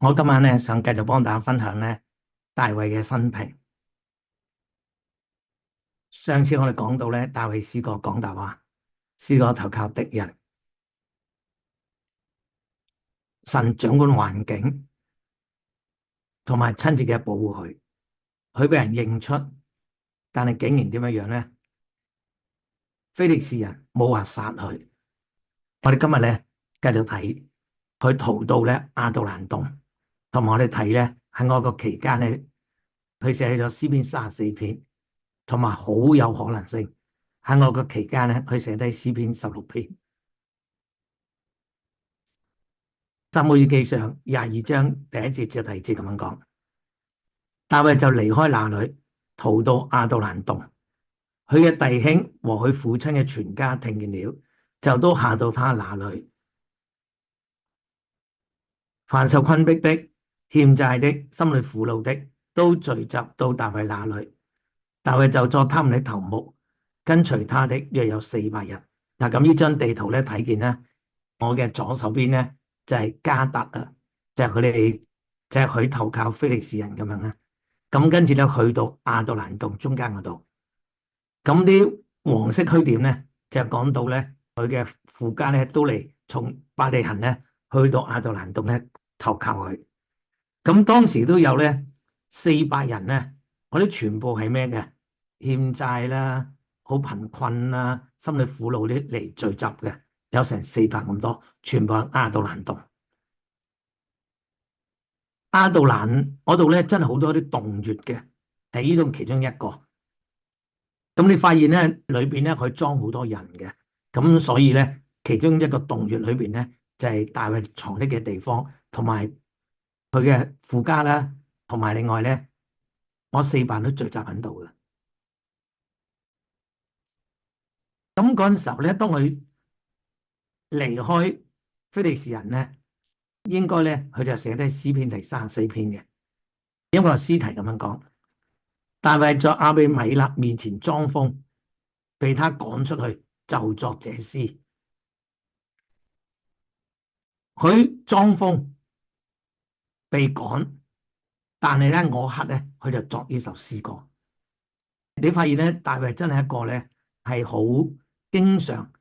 我今晚咧想繼續幫大家分享咧大衛嘅生平。上次我哋講到咧，大衛試過講大話，試過投靠敵人，神掌管環境，同埋親自嘅保護佢。佢俾人認出，但係竟然點樣樣咧？非利士人冇話殺佢。我哋今日咧繼續睇佢逃到咧亞杜蘭洞，同埋我哋睇咧喺我個期間咧，佢寫咗詩篇34篇。同埋好有可能性喺我個期間咧，佢寫低詩篇16篇。撒母耳記上22章第1節至第2節咁樣講，大衛就離開那裏，逃到亞杜蘭洞。佢嘅弟兄和佢父親嘅全家聽見了，就都下到他那裏。凡受困迫的、欠債的、心裏苦惱的，都聚集到大衛那裏。大衛就作他們的頭目，跟隨他的約有400人。嗱，咁呢張地圖咧睇見咧，我嘅左手邊咧就係迦特啊，就係佢哋，就係佢投靠非利士人咁樣啦。咁跟住咧去到亞杜蘭洞中間嗰度，咁啲黃色區點咧就講到咧佢嘅父家咧都嚟從伯利恆咧去到亞杜蘭洞咧投靠佢。咁當時都有咧400人咧，嗰啲全部係咩嘅？欠債啦，好貧困啦，心理苦惱啲嚟聚集嘅，有成400咁多，全部喺亞杜蘭洞。亞杜蘭嗰度咧，真係好多啲洞穴嘅，係呢種其中一個。咁你發現咧，裏邊咧佢裝好多人嘅，咁所以咧，其中一個洞穴裏邊咧，就係大衛藏匿嘅地方，同埋佢嘅父家啦，同埋另外咧，我400都聚集喺度嘅。咁嗰陣時候咧，當佢離開非利士人咧，應該咧佢就寫低詩篇第34篇嘅，因為個詩題咁樣講：大衛在亞比米勒面前裝瘋，被他趕出去，就作這詩。佢裝瘋被趕，但係咧我刻咧佢就作呢首詩歌。你發現咧，大衛真係一個咧係好經常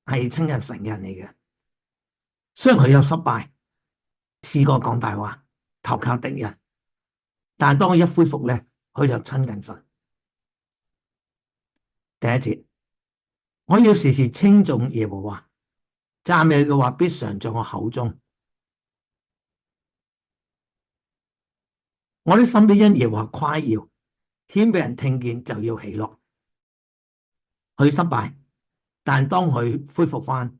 係親近神嘅人嚟嘅。雖然佢有失敗，試過講大話，投靠敵人，但係當佢一恢復咧，佢就親近神。第一節，我要時時稱頌耶和華，讚美嘅話必常在我口中。我的心必因耶和華誇耀，謙俾人聽見就要喜樂。佢失敗，但係當佢恢復翻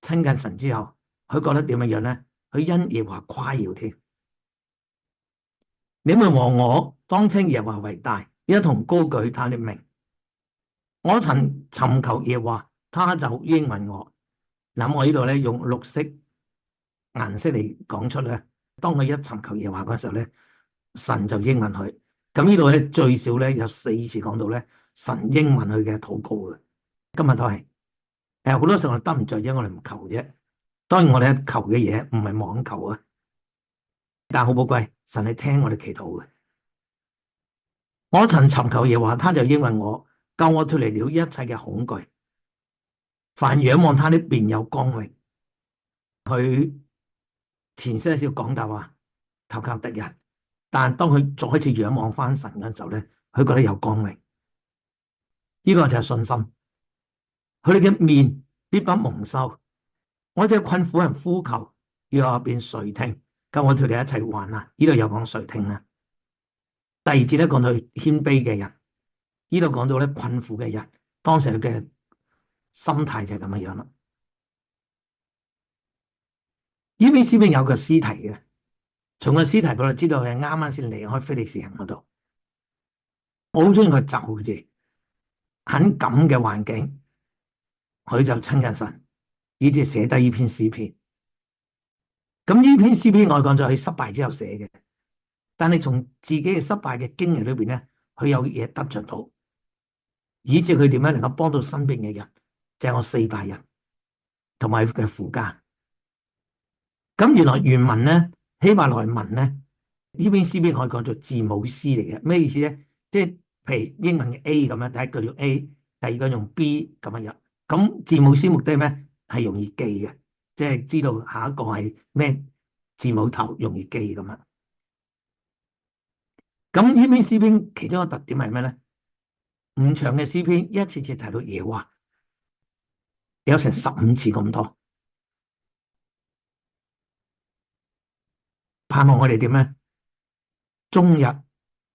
親近神之後，佢覺得點樣樣咧？佢因耶和華誇耀添。你們和我當稱耶和華為大，一同高舉他的名。我曾尋求耶和華，他就應允我。嗱，我呢度咧用綠色顏色嚟講出咧，當佢一尋求耶和華嗰時候咧，神就應允佢。咁呢度咧最少咧有4次講到咧，神應允佢嘅禱告嘅。今日都係，好多時候我哋得唔着啫，我哋唔求啫。當然我哋求嘅嘢唔係妄求啊，但係好寶貴，神係聽我哋祈禱嘅。我曾尋求耶和華，他就應允我，救我脫離了一切嘅恐懼。凡仰望他的便有光榮。佢前些少講大話，投靠敵人，但當佢再次仰望翻神嘅時候咧，佢覺得有光榮。呢個就係信心。佢哋嘅面必不蒙羞。我這困苦人呼求，要我便垂聽，救我脫離一切患難。呢度有講垂聽啦。第二節咧講到謙卑嘅人，呢度講到咧困苦嘅人，當時佢嘅心態就係咁樣樣啦。呢篇詩篇有個詩題嘅，從個詩題我就知道佢係啱啱先離開非利士人嗰度。我好中意佢就字，喺咁嘅環境，佢就親近神，以至寫低呢篇詩篇。咁呢篇詩篇我講咗佢失敗之後寫嘅，但係從自己嘅失敗嘅經歷裏邊咧，佢有嘢得着到，以至佢點樣能夠幫到身邊嘅人，就係我400人同埋佢嘅父家。咁原來原文咧希伯來文咧，呢篇詩篇可以講做字母詩嚟嘅。咩意思咧？即係譬如英文嘅 A 咁樣，第一句用 A，第二句用 B 咁樣樣。咁字母詩目的係咩？係容易記嘅，即係知道下一個係咩字母頭，容易記咁樣。咁呢篇詩篇其中一個特點係咩咧？唔長嘅詩篇，一次次提到耶和華，有成15次咁多。盼望我哋點咧？終日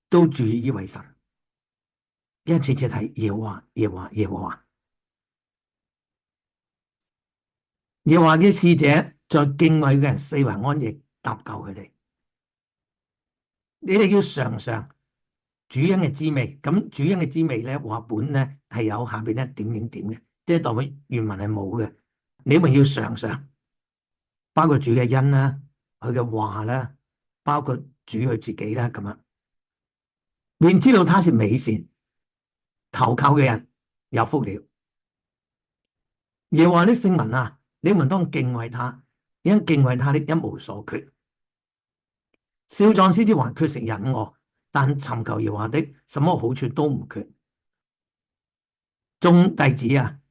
都注意以為神，一次次提耶和華，耶和華，耶和華。耶和華嘅使者在敬畏嘅人四圍安營，搭救佢哋。你哋要嘗嘗主恩嘅滋味。咁主恩嘅滋味咧，話本咧係有下邊一點點點嘅，即係代表原文係冇嘅。你們要嘗嘗，包括主嘅恩啦，佢嘅話啦，包括主佢自己啦，咁樣便知道他是美善，投靠嘅人有福了。耶和華的聖民啊，你們當敬畏他，因敬畏他的一無所缺。少壯獅子還缺食忍餓，但尋求耶和華的，什麼好處都唔缺。眾弟子啊，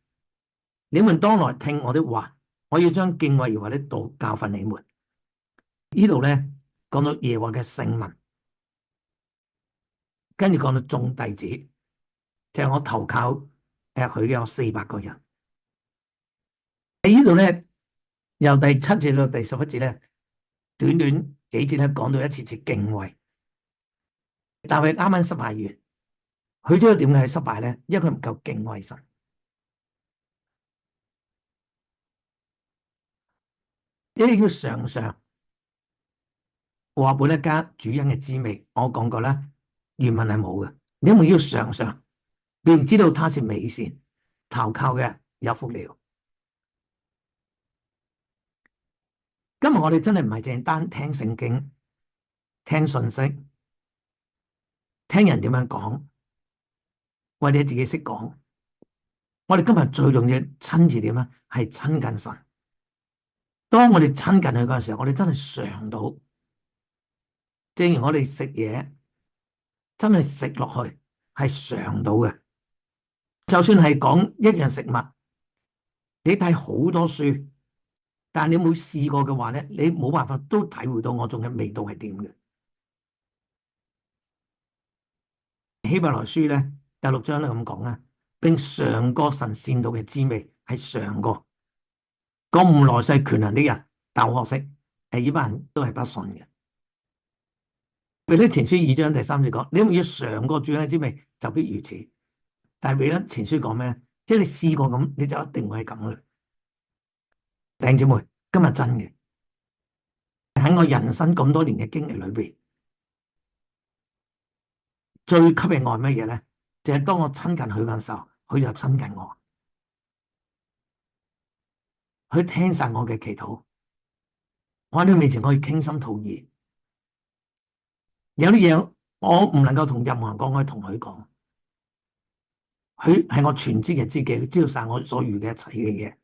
你們當來聽我的話，我要將敬畏耶和華的道教訓你們。呢度咧講到耶和華嘅聖民，跟住講到眾弟子，就係我投靠佢有400個人。喺呢度咧，由第7節到第11節咧，短短幾節咧講到一次次敬畏。但係啱啱失敗完，佢知道點解係失敗咧？因為佢唔夠敬畏神。你哋要嘗嘗話本一家主人嘅滋味，我講過啦，原文係冇嘅。你們要嘗嘗，便知道他是美善，投靠嘅有福了。今日我哋真係唔係淨係單聽聖經、聽信息、聽人點樣講，或者自己識講。我哋今日最重要親自點咧，係親近神。當我哋親近佢嗰陣時候，我哋真係嘗到。正如我哋食嘢，真係食落去係嘗到嘅。就算係講一樣食物，你睇好多書，但係你冇試過嘅話咧，你冇辦法都體會到我種嘅味道係點嘅。希伯來書咧第6章都咁講啦，並嘗過神善道嘅滋味，係嘗過。覺悟來世權能的人，但可惜，呢班人都係不信嘅。彼得前書2章第3節講：你們要嘗過主恩嘅滋味，就必如此。但係彼得前書講咩？即係你試過咁，你就一定會係咁嘅。弟兄姊妹，今日真嘅喺我人生咁多年嘅經歷裏邊，最吸引我係乜嘢咧？就係當我親近佢嘅時候，佢就親近我，佢聽晒我嘅祈禱，我喺佢面前可以傾心吐意。有啲嘢我唔能夠同任何人講，我可以同佢講。佢係我全知嘅知己，佢知道晒我所遇嘅一切嘅嘢。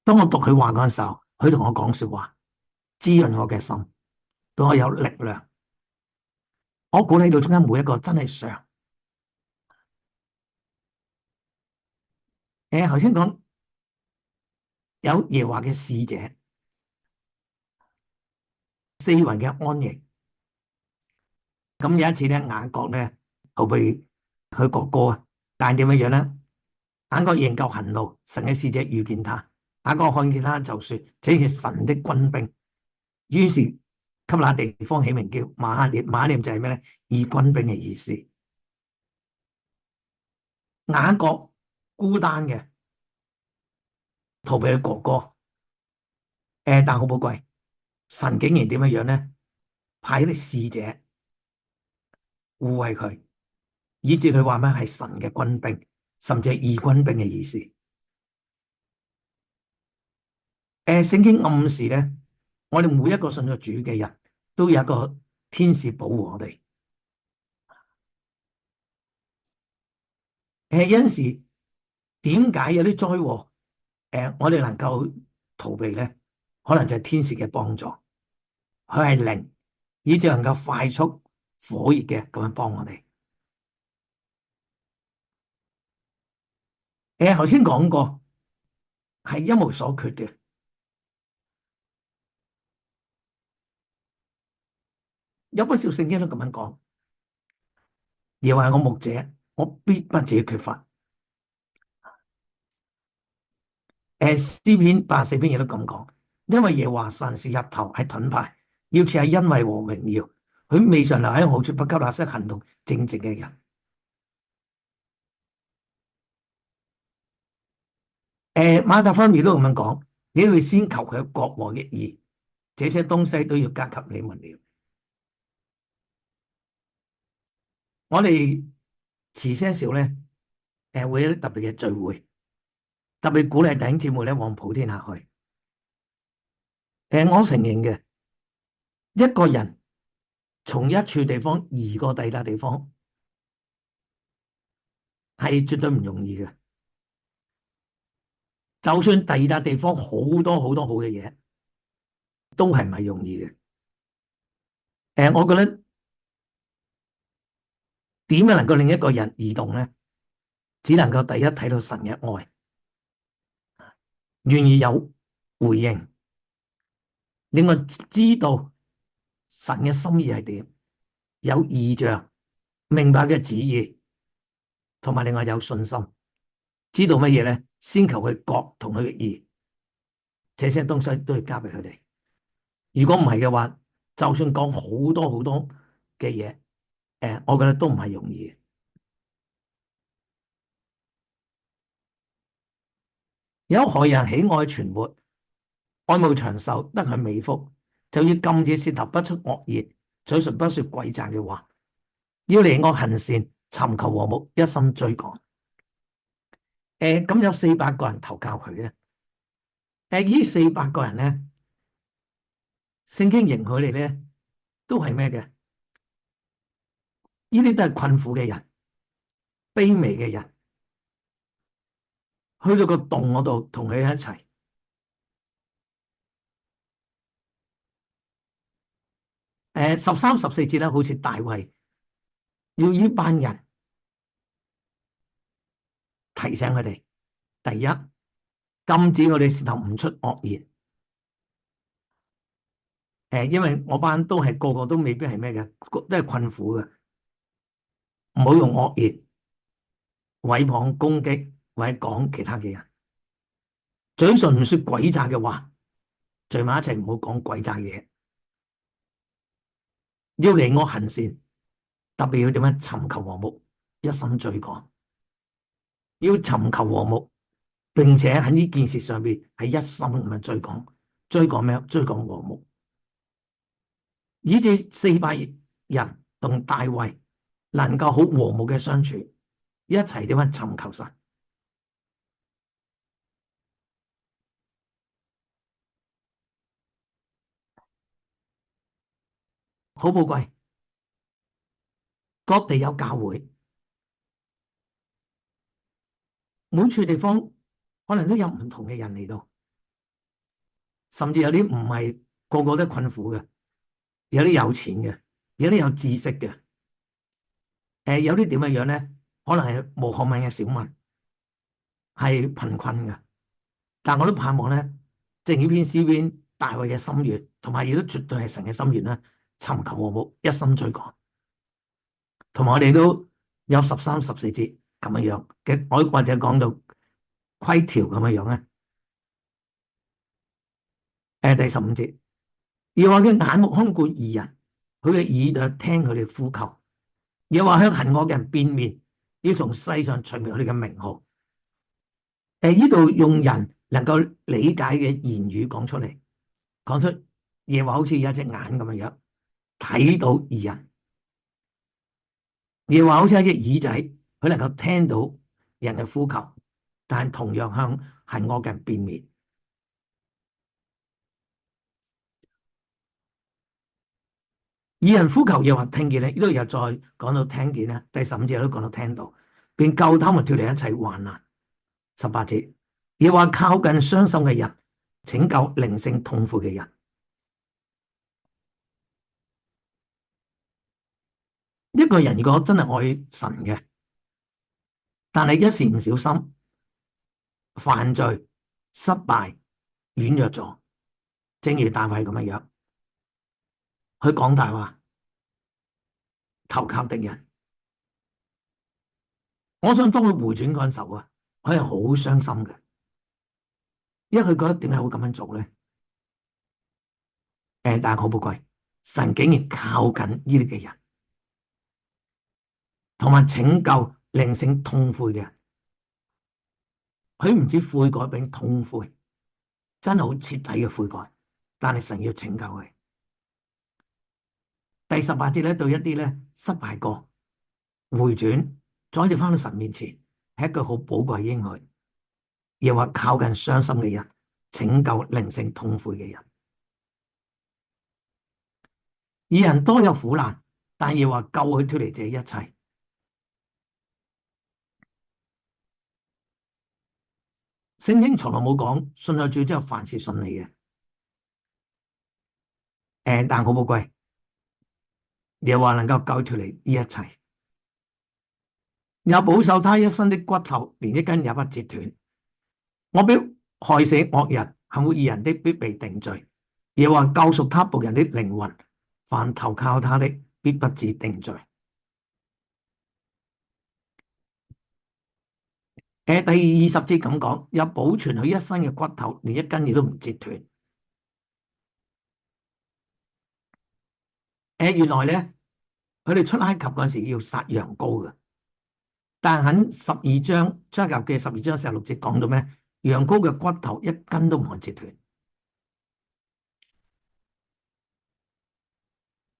當我讀佢話嗰陣時候，佢同我講說話，滋潤我嘅心，俾我有力量。我鼓勵到中間每一個真係上。頭先講有耶和華嘅使者，四圍嘅安營。咁有一次咧，雅各咧逃避佢哥哥啊，但係點樣樣咧？雅各仍舊行路，神嘅使者遇見他，雅各看見他就說：這是神的軍兵。於是給那地方起名叫馬哈念，馬哈念就係咩咧？義軍兵嘅意思。雅各孤單嘅逃避佢哥哥，但好寶貴，神竟然點樣樣咧？派啲使者護衛佢，以致佢話咩係神嘅軍兵，甚至係義軍兵嘅意思。聖經暗示咧，我哋每一個信咗主嘅人都有一個天使保護我哋。有陣時點解有啲災禍我哋能夠逃避咧？可能就係天使嘅幫助，佢係靈，以至能夠快速火熱嘅咁樣幫我哋。頭先講過係一無所缺嘅，有不少聖經都咁樣講，耶和華係我牧者，我必不致缺乏。詩篇84篇亦都咁講，因為耶和華神是日頭，係盾牌，要賜下恩惠和榮耀，佢未嘗留喺好處，不給那些行動正直嘅人。馬太福音亦都咁樣講，你要先求佢嘅國和嘅義，這些東西都要加給你們了。我哋遲些少咧，會有啲特別嘅聚會，特別鼓勵弟兄姊妹咧往普天下去。我承認嘅，一個人從一處地方移過第二笪地方，係絕對唔容易嘅。就算第二笪地方好多好多好嘅嘢，都係唔係容易嘅。我覺得點樣能夠令一個人移動咧？只能夠第一睇到神嘅愛，願意有回應，另外知道神嘅心意係點，有異象，明白嘅旨意，同埋另外有信心，知道乜嘢咧？先求佢國同佢嘅義，這些東西都要交俾佢哋。如果唔係嘅話，就算講好多好多嘅嘢，我覺得都唔係容易。有害人喜愛存活，愛慕長壽，得享美福，就要禁止舌頭不出惡言，嘴唇不說詭詐嘅話，要離惡行善，尋求和睦，一心追趕。咁有400個人投靠佢嘅。呢400個人咧，聖經認佢哋咧都係咩嘅？呢啲都係困苦嘅人、卑微嘅人，去到個洞嗰度同佢一齊。13、14節咧，好似大衛要呢班人提醒佢哋，第一，禁止佢哋舌頭唔出惡言。因為我班都係個個都未必係咩嘅，都係困苦嘅，唔好用惡言毀謗攻擊或者講其他嘅人，嘴唇唔說詭詐嘅話，聚埋一齊唔好講詭詐嘢，要離惡行善，特別要點樣尋求和睦，一心追趕，要尋求和睦，並且喺呢件事上邊係一心咁樣追趕，追趕咩？追趕和睦。以至400人同大衛能夠好和睦嘅相處，一齊點樣尋求神，好寶貴。各地有教會，每處地方可能都有唔同嘅人嚟到，甚至有啲唔係個個都困苦嘅，有啲有錢嘅，有啲有知識嘅。有啲點樣咧？可能係無學問嘅小民，係貧困嘅。但我都盼望咧，正呢篇詩篇大衛嘅心願，同埋亦都絕對係神嘅心願啦，尋求和睦，一心追趕。同埋我哋都有13、14節咁樣嘅，我或者講到規條咁樣咧。第15節，要話佢眼目看顧義人，佢嘅耳朵聽佢哋呼求。又話向行惡嘅人變面，要從世上除滅佢哋嘅名號。呢度用人能夠理解嘅言語講出嚟，講出耶和華好似有一隻眼咁樣睇到義人，耶和華好似有一隻耳仔，佢能夠聽到人嘅呼求，但同樣向行惡嘅人變面。義人呼求耶和華聽見咧，呢度又再講到聽見啦。第15節都講到聽到，便救他們脫離一切患難。18節，耶和華靠近傷心嘅人，拯救靈性痛苦嘅人。一個人如果真係愛神嘅，但係一時唔小心犯罪、失敗、軟弱咗，正如大衛咁樣，佢講大話，投靠敵人。我想當佢回轉嗰陣時候啊，佢係好傷心嘅，因為佢覺得點解會咁樣做咧？但係好寶貴，神竟然靠近呢啲嘅人，同埋拯救靈性痛悔嘅人。佢唔知悔改並痛悔，真係好徹底嘅悔改，但係神要拯救佢。第18節咧，對一啲咧失敗過、回轉，再次翻到神面前，係一句好寶貴嘅應許，又話靠近傷心嘅人，拯救靈性痛悔嘅人。義人多有苦難，但又話救佢脫離這一切。聖經從來冇講信咗主之後凡事順利嘅，但好寶貴，又話能夠救佢脫離呢一切，又保守他一身的骨頭，連一根也不折斷。我必害死惡人，行活義人的必被定罪。又話救贖他僕人的靈魂，凡投靠他的必不致定罪。第20節咁講，又保存佢一身嘅骨頭，連一根亦都唔折斷。原來咧，佢哋出埃及嗰陣時要殺羊羔嘅，但係喺12章出埃及嘅12章46節講到咩？羊羔嘅骨頭一根都唔可以折斷。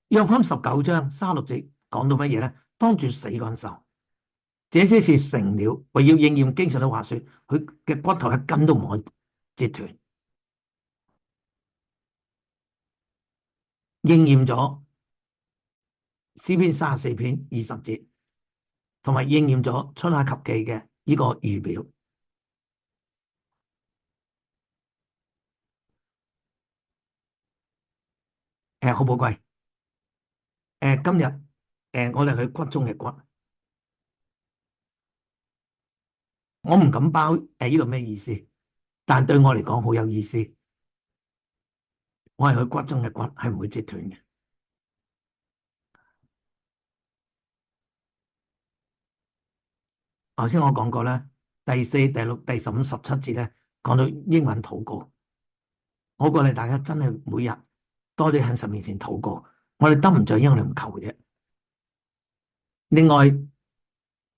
約翰19章36節講到乜嘢咧？當住死嗰陣時候，這些事成了，為要應驗經上的話說，佢嘅骨頭一根都唔可以折斷，應驗咗詩篇34篇20節，同埋應驗咗出埃及記嘅呢個預表。好寶貴。今日我哋去骨中嘅骨，我唔敢包呢度咩意思，但對我嚟講好有意思。我係佢骨中嘅骨，係唔會折斷嘅。頭先我講過啦，第4、第6、第15、17節咧，講到英文禱告，我鼓勵大家真係每日多啲喺神面前禱告。我哋得唔着，因為我哋唔求啫。另外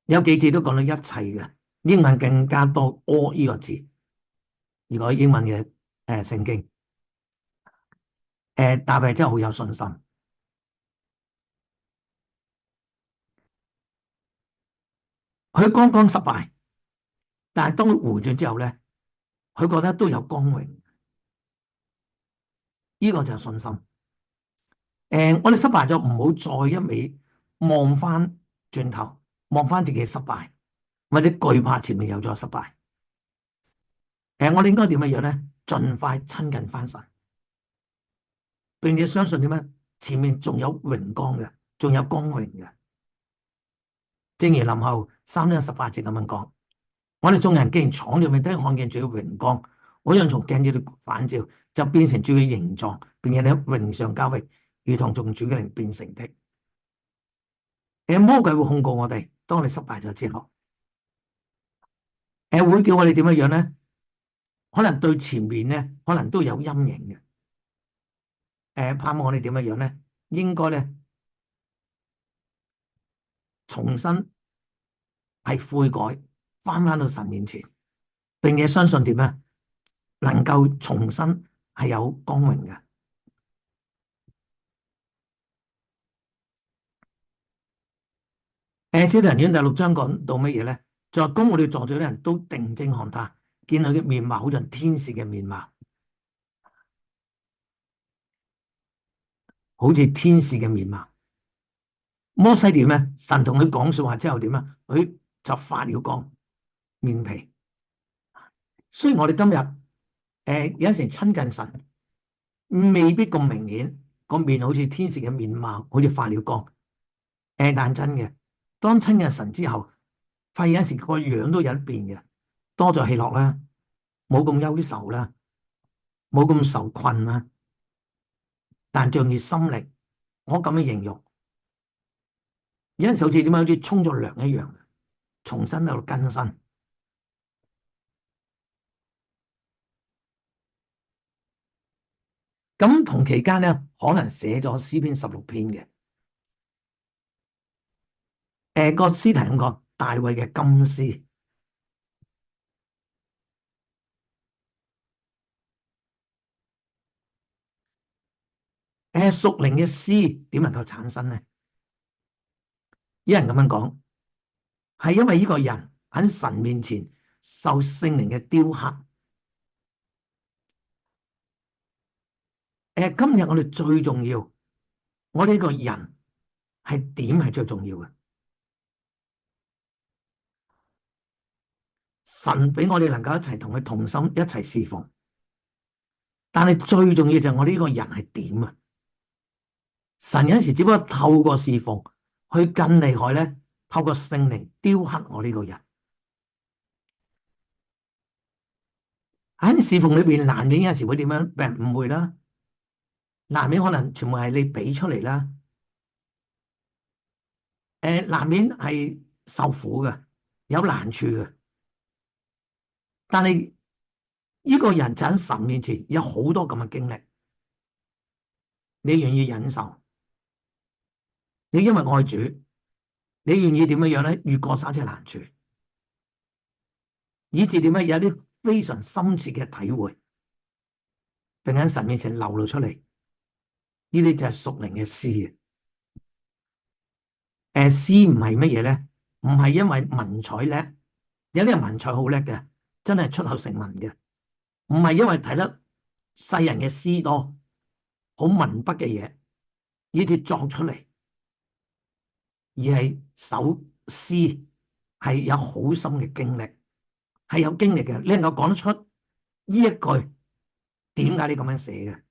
有幾節都講到一切嘅，英文更加多 all 呢個字。如果英文嘅聖經，大衛真係好有信心。佢剛剛失敗，但係當佢回轉之後咧，佢覺得都有光榮。呢個就係信心。我哋失敗咗，唔好再一味望翻轉頭，望翻自己失敗，或者懼怕前面有咗失敗。我哋應該點樣咧？盡快親近翻神，並且相信點樣？前面仲有榮光嘅，仲有光榮嘅。正如林後3章18節咁樣講，我哋眾人既然敞著面都看見主嘅榮光，好像從鏡子裏反照，就變成主嘅形狀，並且喺榮上加榮，如同從主嘅靈變成的。魔鬼會控告我哋，當我哋失敗咗之後，會叫我哋點樣咧？可能對前面咧，可能都有陰影嘅。盼望我哋點樣咧？應該咧，重新係悔改，翻到神面前，並且相信點咧？能夠重新係有光榮嘅。使徒行傳第6章講到乜嘢咧？在宮我哋坐著啲人都定睛看他，見佢嘅面貌好像天使嘅面貌，好似天使嘅面貌。摩西點咧？神同佢講說話之後點啊？佢就發了光，面皮。雖然我哋今日有陣時親近神未必咁明顯，個面好似天使嘅面貌，好似發了光。但真嘅，當親近神之後，發現有陣時個樣都有得變嘅，多咗喜樂啦，冇咁憂愁啦，冇咁愁困啦，但仗住心力，我咁樣形容，有陣時好似點樣，好似沖咗涼一樣，重新喺度更新。咁同期間咧，可能寫咗詩篇16篇嘅。個詩題咁講，大衛嘅金詩。屬靈嘅詩點能夠產生呢？有人咁樣講，係因為呢個人喺神面前受聖靈嘅雕刻。今日我哋最重要，我哋呢個人係點係最重要嘅？神俾我哋能夠一齊同佢同心，一齊侍奉。但係最重要就係我呢個人係點啊？神有陣時只不過透過侍奉，去更厲害咧，透過聖靈雕刻我呢個人。喺侍奉裏邊，難免有陣時會點樣俾人誤會啦，難免可能全部係你俾出嚟啦。難免係受苦嘅，有難處嘅。但係呢個人就喺神面前有好多咁嘅經歷，你願意忍受，你因為愛主，你願意點樣樣咧？越過山車難處，以至點樣有啲非常深切嘅體會，並喺神面前流露出嚟。呢啲就係屬靈嘅詩。詩唔係乜嘢咧？唔係因為文采叻，有啲人文采好叻嘅，真係出口成文嘅。唔係因為睇得世人嘅詩多，好文筆嘅嘢，以至作出嚟，而係首詩係有好深嘅經歷，係有經歷嘅。你能夠講得出呢一句，點解你咁樣寫嘅？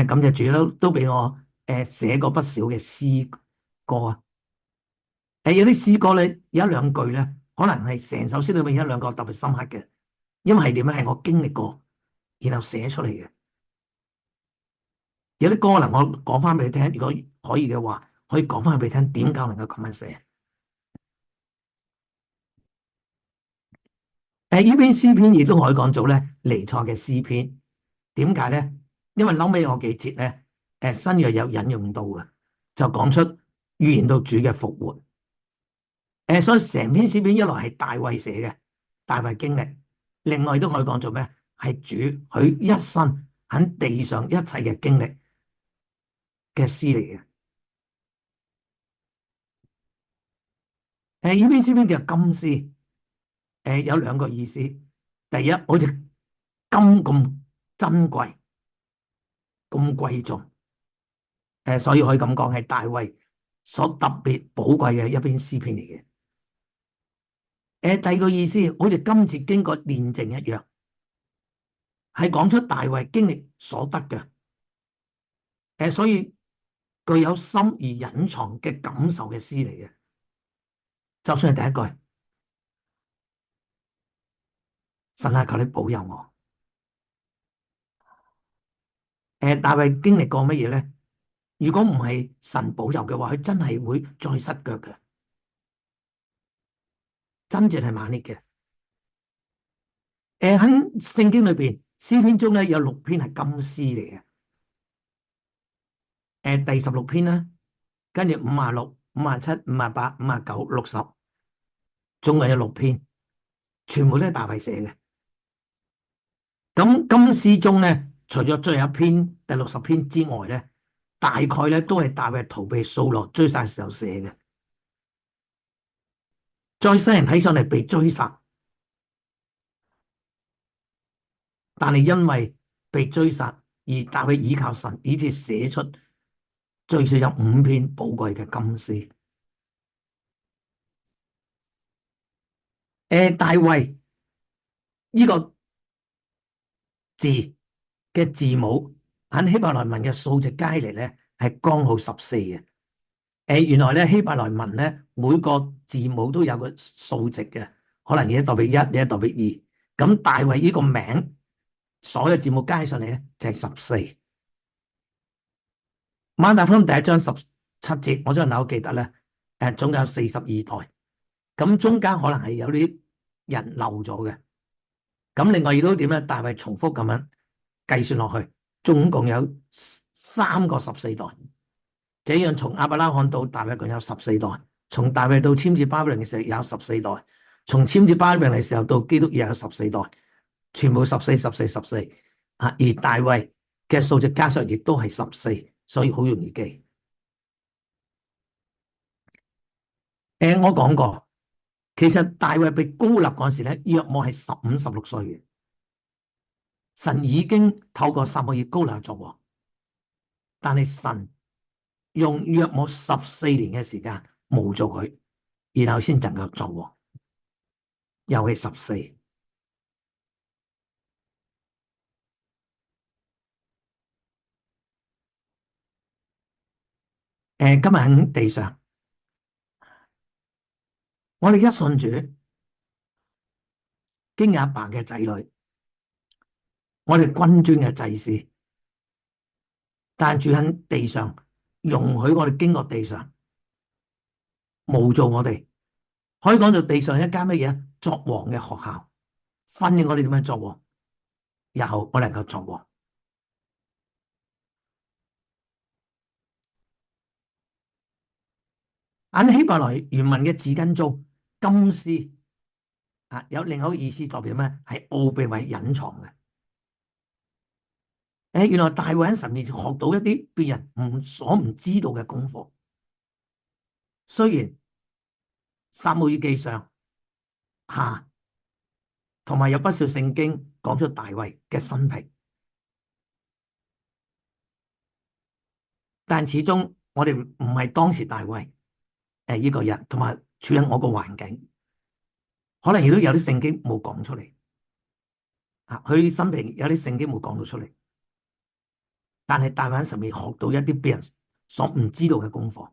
感謝主都俾我寫過不少嘅詩歌啊。有啲詩歌咧，有一兩句咧，可能係成首詩裏面一兩個特別深刻嘅，因為係點咧？係我經歷過，然後寫出嚟嘅。有啲歌能我講翻俾你聽，如果可以嘅話，可以講翻俾你聽，點解能夠咁樣寫？呢篇詩篇亦都可以講做咧彌賽嘅詩篇。點解咧？因為後尾我幾節咧，新約有引用到嘅，就講出預言到主嘅復活。所以成篇詩篇一來係大衛寫嘅，大衛經歷；另外都可以講做咩？係主佢一生喺地上一切嘅經歷嘅詩嚟嘅。呢篇詩篇叫金詩，有兩個意思。第一，好似金咁珍貴、咁貴重，所以可以咁講係大衛所特別寶貴嘅一篇詩篇嚟嘅。第二個意思，好似今次經過煉淨一樣，係講出大衛經歷所得嘅。所以具有深而隱藏嘅感受嘅詩嚟嘅。就算係第一句，神啊，求你保佑我。大衛經歷過乜嘢咧？如果唔係神保佑嘅話，佢真係會再失腳嘅，真正係猛烈嘅。喺聖經裏邊，詩篇中咧有6篇係金詩嚟嘅。第16篇啦，跟住56、57、58、59、60，總共有6篇，全部都係大衛寫嘅。咁金詩中咧，除咗最後一篇第60篇之外咧，大概咧都係大衛逃避掃羅追殺時候寫嘅。在世人睇上嚟被追殺，但係因為被追殺而大衛倚靠神，以致寫出最少有5篇寶貴嘅金詩。大衛呢個字嘅字母喺希伯來文嘅數值加起嚟咧係剛好14嘅。原來咧希伯來文咧每個字母都有個數值嘅，可能嘢代表1，嘢代表2。咁大衛呢個名所有字母加上嚟咧就係14。馬太福音第1章17節，我相信我記得咧，總共有42代，咁中間可能係有啲人漏咗嘅。咁另外亦都點咧？大衛重複咁樣計算落去，總共有3個14代。這樣從亞伯拉罕到大衛共有14代，從大衛到遷至巴比倫嘅時候有14代，從遷至巴比倫嘅時候到基督又有14代，全部14、14、14。而大衛嘅數值加上亦都係14，所以好容易記。我講過，其實大衛被膏立嗰時咧，約莫係15、16歲嘅。神已經透過撒母耳膏立作王，但係神用約莫14年嘅時間冇做佢，然後先能夠作王，又係14。今日喺地上，我哋一信主，經阿爸嘅仔女，我哋君尊嘅祭司，但住喺地上，容許我哋經過地上，冇做我哋，可以講到地上一間乜嘢作王嘅學校，訓練我哋點樣作王，日後我哋能夠作王。喺希伯來原文嘅字根中，金絲有另外一個意思，代表咩？係奧秘或隱藏嘅。原來大衛喺神面前學到一啲別人唔知道嘅功課。雖然撒母耳記上下同埋有不少聖經講出大衛嘅生平，但始終我哋唔係當時大衛呢個人，同埋處喺我個環境，可能亦都有啲聖經冇講出嚟。佢生平有啲聖經冇講到出嚟。但係大衛喺神面前學到一啲別人所唔知道嘅功課。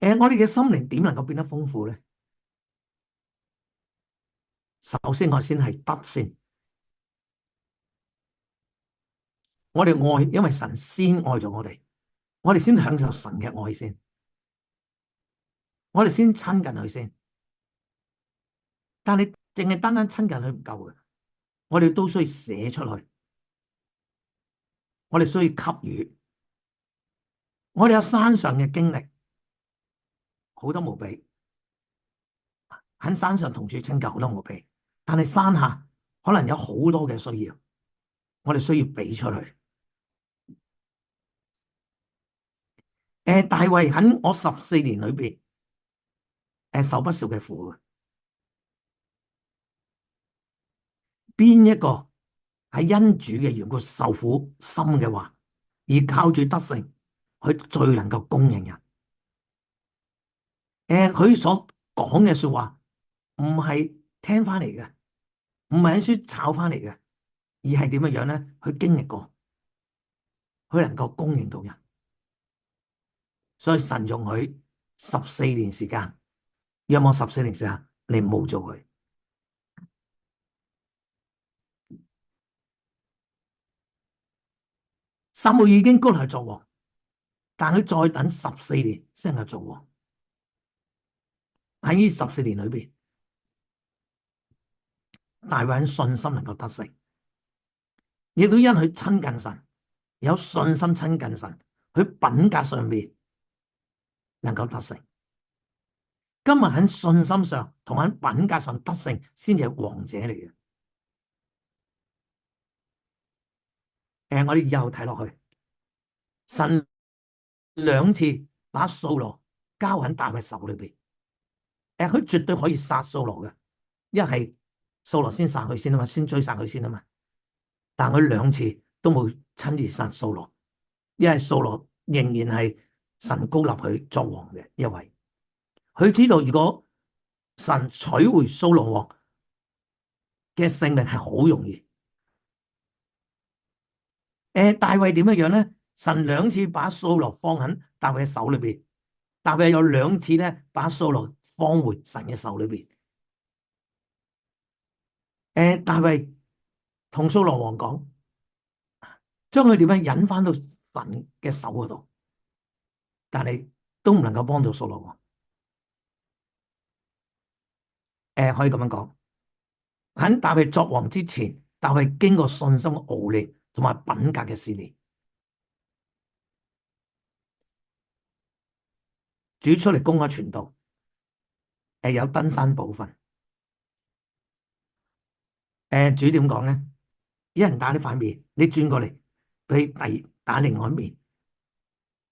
我哋嘅心靈點能夠變得豐富咧？首先我先係德先，我哋愛，因為神先愛咗我哋，我哋先享受神嘅愛先，我哋先親近佢先。但係淨係單單親近佢唔夠嘅，我哋都需要寫出去，我哋需要給予。我哋有山上嘅經歷，好多無比，喺山上同處拯救好多無比，但係山下可能有好多嘅需要，我哋需要俾出去。大衛喺我14年裏邊，受不少嘅苦。邊一個係因主嘅緣故受苦深嘅話，而靠住得勝，佢最能夠供應人。佢所講嘅說話唔係聽翻嚟嘅，唔係喺書抄翻嚟嘅，而係點樣樣咧？佢經歷過，佢能夠供應到人。所以神容許14年時間，約莫14年時間，你冇做佢。撒母耳已經膏立作王，但佢再等14年先能夠做王。喺呢14年裏邊，大衛信心能夠得勝，亦都因佢親近神，有信心親近神，佢品格上面能夠得勝。今日喺信心上同喺品格上得勝，先至係王者嚟嘅。我哋以後睇落去，神2次把掃羅交喺大衛手裏邊。佢絕對可以殺掃羅嘅，一係掃羅先殺佢先啊嘛，先追殺佢先啊嘛。但佢2次都冇親自殺掃羅，因為掃羅仍然係神膏立佢作王嘅一位。佢知道如果神取回掃羅王嘅性命係好容易。大衛點樣樣咧？神兩次把掃羅放喺大衛嘅手裏邊，大衛有兩次咧把掃羅放回神嘅手裏邊。大衛同掃羅王講，將佢點樣引翻到神嘅手嗰度，但係都唔能夠幫到掃羅王。可以咁樣講，喺大衛作王之前，大衛經過信心嘅熬煉同埋品格嘅試煉，主出嚟公開傳道，有登山寶訓。主點講咧？一人打呢塊面，你轉過嚟，俾第打另外一面。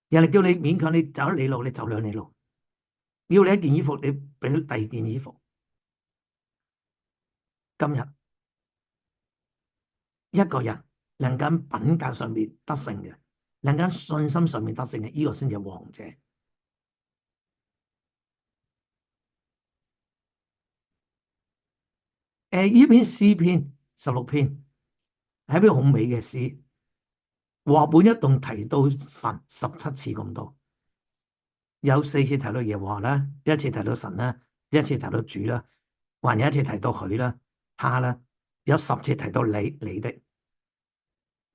人哋叫你勉強你走一里路，你走兩里路。要你一件衣服，你俾第二件衣服。今日一個人能夠品格上面得勝嘅，能夠信心上面得勝嘅，呢個先係王者。呢篇詩篇16篇係一篇好美嘅詩，和本一共提到神17次咁多，有4次提到耶和華啦，一次提到神啦，一次提到主啦，還有一次提到佢啦，他啦，有10次提到你的，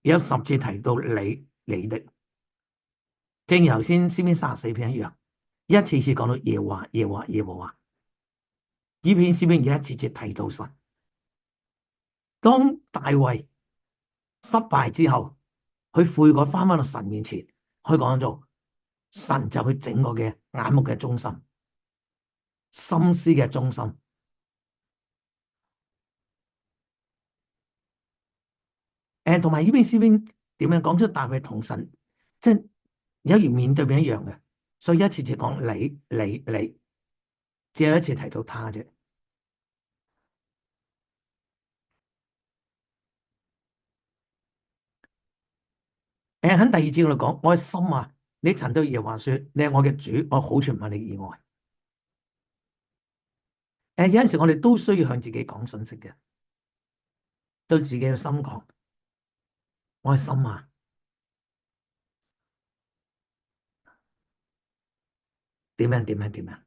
有10次提到你的，正如頭先詩篇34篇一樣，一次次講到耶和華耶和華耶和華。呢篇詩篇一次次提到神。當大衛失敗之後，佢悔改翻到神面前，佢講做神就佢整個嘅眼目嘅中心，心思嘅中心。同埋呢篇詩篇點樣講出大衛同神即係有如面對面一樣嘅，所以一次次講你，只有一次提到他啫。喺第二節我哋講，我嘅心啊，你曾對耶和華說，你係我嘅主，我好存唔喺你以外。有陣時我哋都需要向自己講信息嘅，對自己嘅心講，我嘅心啊，點樣。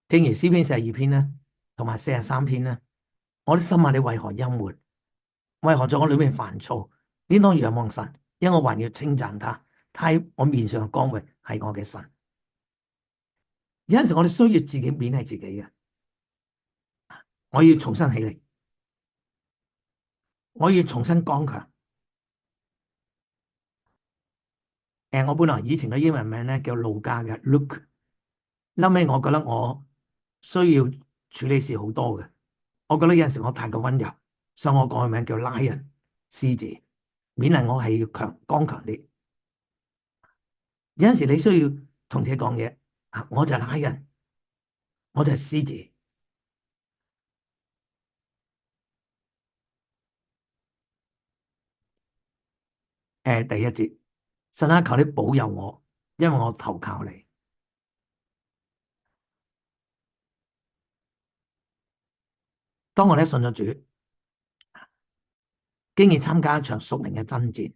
正如詩篇42篇啦，同埋43篇啦，我的心啊，你為何憂悶？為何在我裏面煩躁？應當仰望神，因為我還要稱讚他，他喺我面上嘅光榮係我嘅神。有陣時我哋需要自己勉勵自己嘅，我要重新起嚟，我要重新剛強。我本來以前嘅英文名咧叫路加嘅 Luke，後尾我覺得我需要處理事好多嘅，我覺得有陣時我太過溫柔，所以我改名叫 Lion 獅子，勉勵我係要剛強啲。有陣時你需要同自己講嘢，我就係 Lion，我就係獅子。第一節，神啊，求你保佑我，因為我投靠你。當我哋信咗主，經已參加一場屬靈嘅爭戰，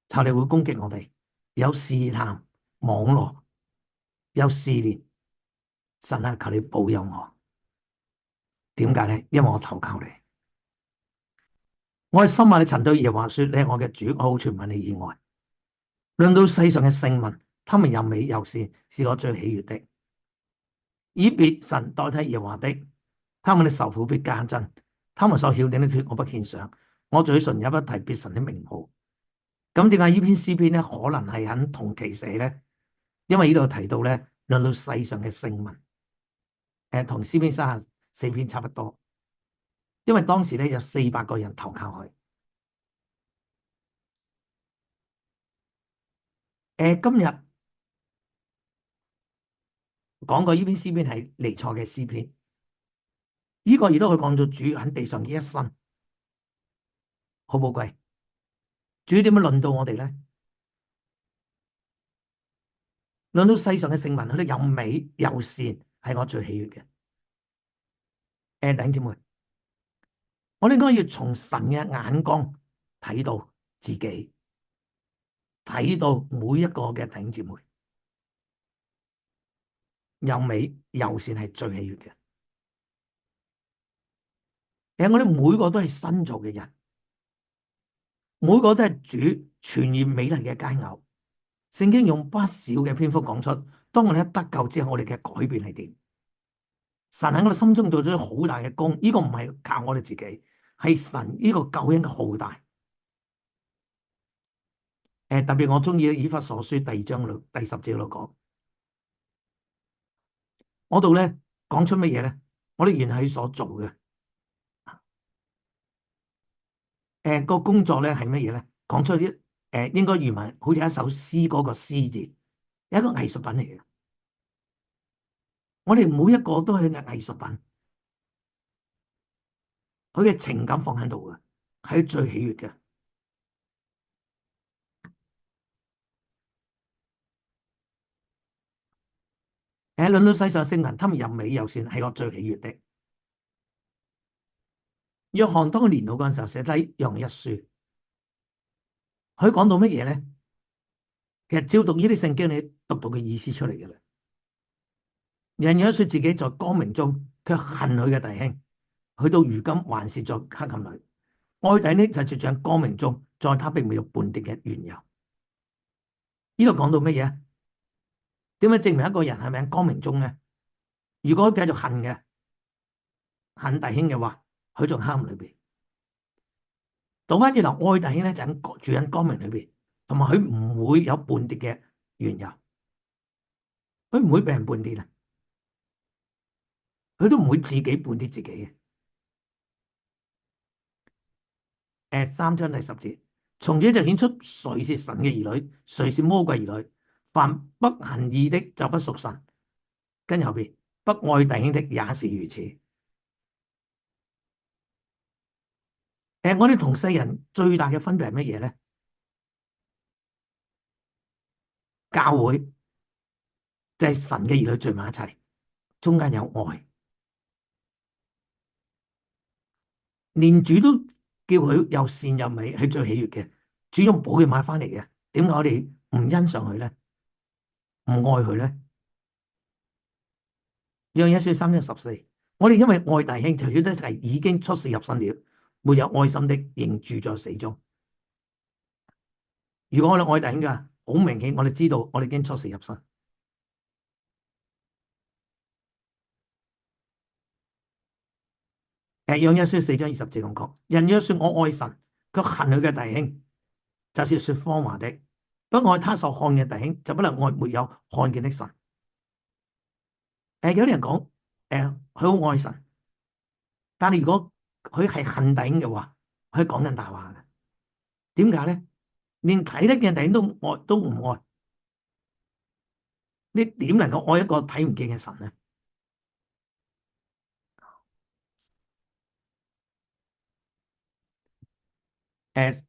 仇敵會攻擊我哋，有試探、網絡，有試煉。神啊，求你保佑我。點解咧？因為我投靠你。我嘅心啊，你曾對耶和華說，你係我嘅主，我好存唔喺你以外。論到世上嘅聖民，他們又美又善，是我最喜悅的。以別神代替耶和華的，他們的愁苦必加增，他們所曉定的缺我不獻上，我嘴唇也不提別神的名號。咁點解呢篇詩篇咧，可能係喺同期寫咧？因為呢度提到咧，論到世上嘅聖民，同詩篇34篇差不多。因為當時咧有400個人投靠佢。今日講過呢篇詩篇係彌賽嘅詩篇，呢個亦都可以講到主喺地上嘅一生，好寶貴。主點樣論到我哋咧？論到世上嘅聖民，佢哋又美又善，係我最喜悅嘅。弟兄姊妹，我哋應該要從神嘅眼光睇到自己，睇到每一個嘅弟兄姊妹，又美又善係最喜悅嘅。我哋每個都係新造嘅人，每個都係主全然美麗嘅佳偶。聖經用不少嘅篇幅講出，當我哋一得救之後，我哋嘅改變係點？神喺我哋心中做咗好大嘅工，呢個唔係靠我哋自己，係神呢個救恩嘅浩大。特別我中意以弗所書第2章第10節度講，嗰度咧講出乜嘢咧？我哋原係所做嘅，個工作咧係乜嘢咧？講出啲應該原文好似一首詩嗰個詩字，一個藝術品嚟嘅。我哋每一個都係嘅藝術品，佢嘅情感放喺度嘅，係最喜悅嘅。論到世上聖人，他們又美又善，係我最喜悅的。約翰當佢年老嗰陣時候寫低《約翰一書》，佢講到乜嘢咧？其實照讀呢啲聖經，你讀到嘅意思出嚟嘅啦。人有一說自己在光明中，卻恨佢嘅弟兄，去到如今還是在黑暗裏。愛弟兄就住在光明中，在他並沒有半點嘅緣由。呢度講到乜嘢？點樣證明一個人係咪喺光明中咧？如果繼續恨弟兄嘅話，佢仲黑暗裏邊。倒翻轉頭，愛弟兄咧就住喺光明裏邊，同埋佢唔會有半點嘅緣由，佢唔會俾人半點啊，佢都唔會自己半點自己嘅。3章第10節，從這就顯出誰是神嘅兒女，誰是魔鬼兒女。凡不行義的就不屬神，跟後邊不愛弟兄的也是如此。我哋同世人最大嘅分別係乜嘢咧？教會就係神嘅兒女聚埋一齊，中間有愛，連主都叫佢又善又美，係最喜悅嘅。主用寶血買翻嚟嘅，點解我哋唔欣賞佢咧？唔愛佢咧？約一書3章14，我哋因為愛弟兄，就曉得係已經出死入生了。沒有愛心的，仍住在死中。如果我哋愛弟兄嘅，好明顯，我哋知道我哋已經出死入生。約一書4章20節咁講：人若說我愛神，卻恨佢嘅弟兄，就是說謊話的。不愛他所看嘅弟兄，就不能愛沒有看見的神。有啲人講，佢好愛神，但係如果佢係恨弟兄嘅話，佢講緊大話嘅。點解咧？連睇得見弟兄都唔愛，你點能夠愛一個睇唔見嘅神咧？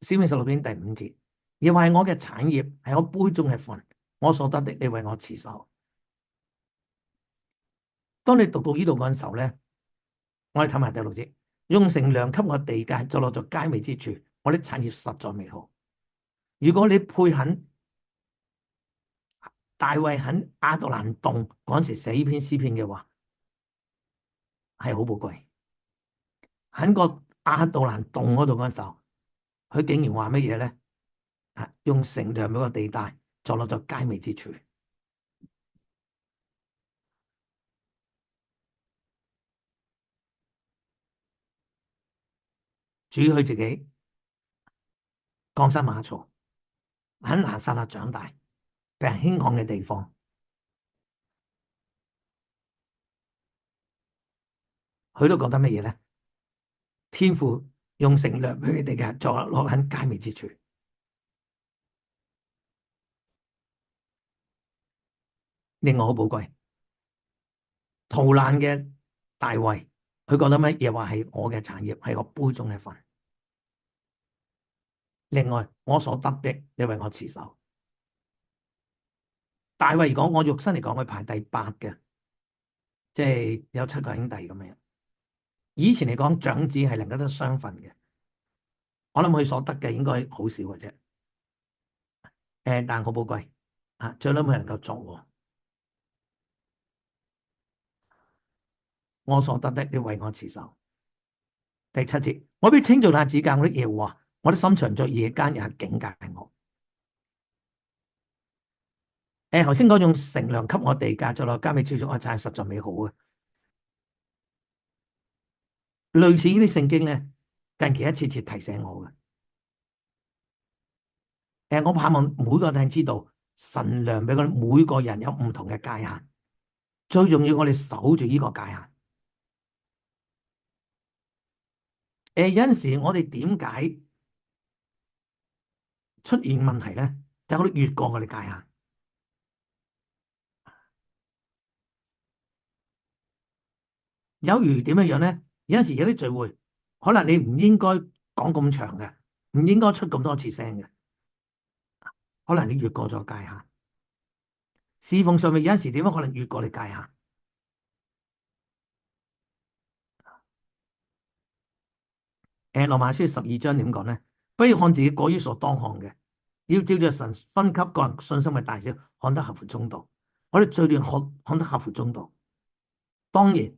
詩篇16篇第5節，耶和華係我嘅產業，係我杯中嘅分，我所得的，你為我持守。當你讀到呢度嗰陣時候咧，我哋睇埋第6節，用乘涼給我地界，就落在佳美之處，我的產業實在美好。如果你配肯大衛喺亞杜蘭洞嗰陣時寫呢篇詩篇嘅話，係好寶貴。喺個亞杜蘭洞嗰度嗰陣時候，佢竟然話乜嘢咧？用乘涼俾個地帶，就落在佳美之處。主佢自己降生馬槽，喺拿撒勒長大，被人輕看嘅地方，佢都覺得乜嘢咧？天父用乘涼俾佢哋嘅，就落喺佳美之處，令我好寶貴。逃難嘅大衛，佢覺得乜嘢話係我嘅產業，係我杯中嘅分。另外，我所得的，你為我持守。大衛嚟講，我肉身嚟講，佢排第八嘅，即係有7個兄弟咁樣。以前嚟講，長子係能夠得雙份嘅，我諗佢所得嘅應該好少嘅啫。但係好寶貴啊！最嬲佢能夠作王，我所得的，你為我持守。第七節，我必稱頌那指教我的耶和華，我的心腸在夜間也警戒我。頭先嗰種乘涼給我地價，在落加美超咗我讚，實在美好啊！類似呢啲聖經咧，近期一次次提醒我嘅。我盼望每個人知道，神量俾我哋每個人有唔同嘅界限，最重要我哋守住呢個界限。有陣時我哋點解出現問題咧？就我哋越過我哋界限。有如點樣樣咧？有陣時有啲聚會，可能你唔應該講咁長嘅，唔應該出咁多次聲嘅，可能你越過咗界限。侍奉上面有陣時點樣可能越過你界限？羅馬書12章點講咧？不要看自己過於所當看嘅，要照着神分給個人信心嘅大小，看得合乎中道。我哋最斷看得合乎中道。當然，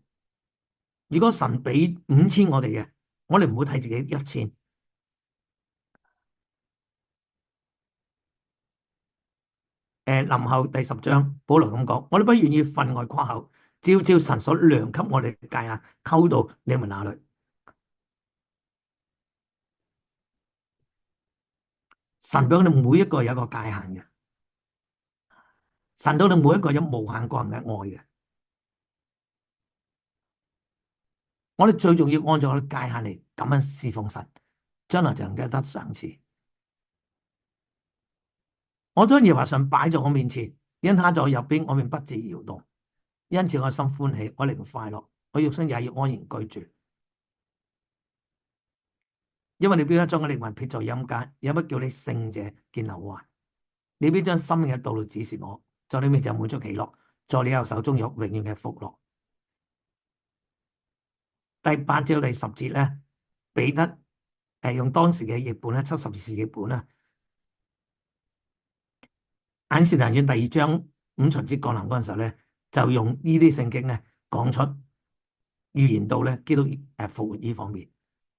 如果神俾5000我哋嘅，我哋唔會睇自己1000。林後第10章，保羅咁講：我哋不願意分外誇口，照神所量給我哋嘅界限，溝到你們那裏。神俾我哋每一個有一個界限嘅，神到你每一個有無限個人嘅愛嘅。我哋最重要按照我哋界限嚟咁樣侍奉神，將來就能夠得賞賜。我將耶和華神擺在我面前，因他在我右邊，我便不致搖動。因此我心歡喜，我靈快樂，我肉身也要安然居住。因為你必不將我靈魂撇在陰間，也不叫你聖者見朽壞。你必將生命嘅道路指示我，在你面前滿足喜樂，在你右手中有永遠嘅福樂。第8至第10節咧，彼得用當時嘅譯本咧，70士譯本啦。喺使徒行傳第2章五旬節降臨嗰陣時候咧，就用呢啲聖經咧講出預言到咧基督復活呢方面。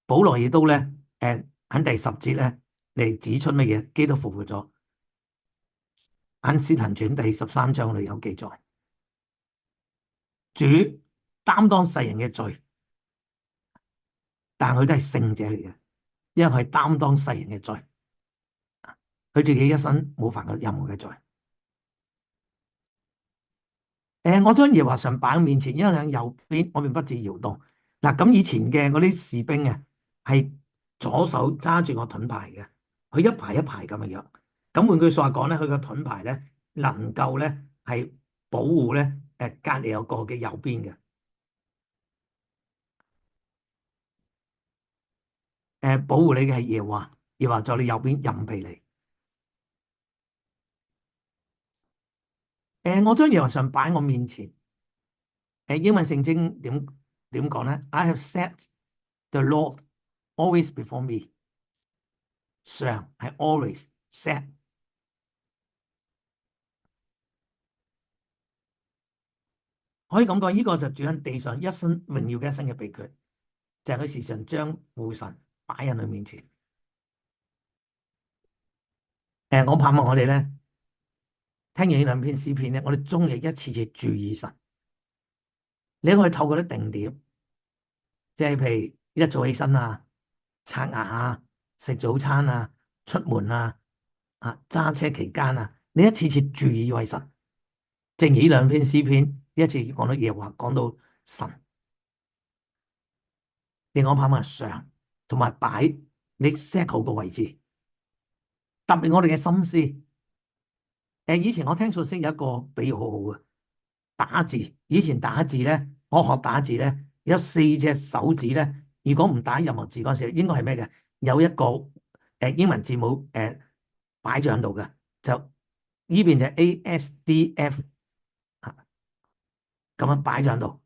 保羅亦都咧喺第10節咧嚟指出乜嘢？基督復活咗。喺使徒行傳第13章裏有記載，主擔當世人嘅罪，但佢都係聖者嚟嘅，因為佢係擔當世人嘅罪，佢自己一生冇犯過任何嘅罪。我將耶和華神擺喺面前，因為喺右邊，我便不致搖動。嗱，咁以前嘅嗰啲士兵啊，係左手揸住個盾牌嘅，佢一排一排咁嘅樣。咁換句話講咧，佢個盾牌咧能夠咧係保護咧隔籬有個嘅右邊嘅。保護你嘅係耶和華，耶和華在你右邊任庇你。我將耶和華神擺喺我面前。英文聖經點講咧？I have set the Lord always before me。常係 always set。可以咁講，呢個就主喺地上一生榮耀嘅一生嘅秘訣，就係佢時常將父神擺喺佢面前。我盼望我哋咧聽完呢兩篇詩篇咧，我哋終日一次次注意神。你可以透過啲定點，即係譬如一早起身啊、刷牙啊、食早餐啊、出門啊、揸車期間啊，你一次次注意為神。正如呢兩篇詩篇，一次講到耶和華，講到神，令我盼望常同埋擺你 set 好個位置，特別我哋嘅心思。以前我聽信息有一個比喻好好嘅，打字。以前打字咧，我學打字咧，有4隻手指咧，如果唔打任何字嗰陣時，應該係咩嘅？有一個英文字母擺咗喺度嘅，就呢邊就 ASDF 啊，咁樣擺咗喺度。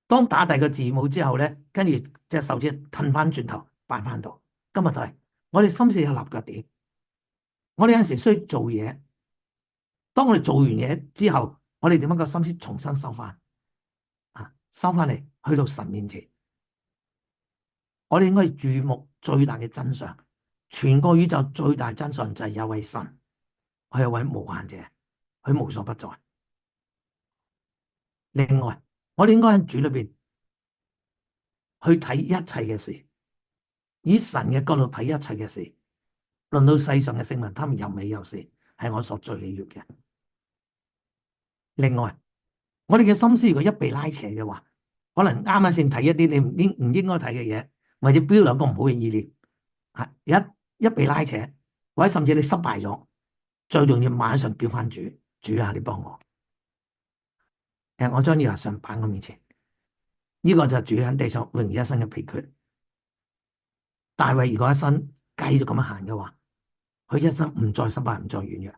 當打第二個字母之後咧，跟住隻手指褪翻轉頭擺翻度。今日就係我哋心思有立腳點，我哋有陣時需要做嘢。當我哋做完嘢之後，我哋點樣個心思重新收翻啊？收翻嚟去到神面前，我哋應該注目最大嘅真相。全個宇宙最大真相就係有位神，佢係位無限者，佢無所不在。另外，我哋應該喺主裏邊去睇一切嘅事，以神嘅角度睇一切嘅事。論到世上嘅聖民，他們又美又善，係我所最喜悅嘅。另外，我哋嘅心思如果一被拉扯嘅話，可能啱啱先睇一啲你唔應該睇嘅嘢，或者標兩個唔好嘅意念，一被拉扯，或者甚至你失敗咗，最重要馬上叫翻主，主啊，你幫我。我將呢個上擺我面前，呢個就係主喺地上榮耀一生嘅秘訣。大衛如果一生繼續咁樣行嘅話，佢一生唔再失敗，唔再軟弱。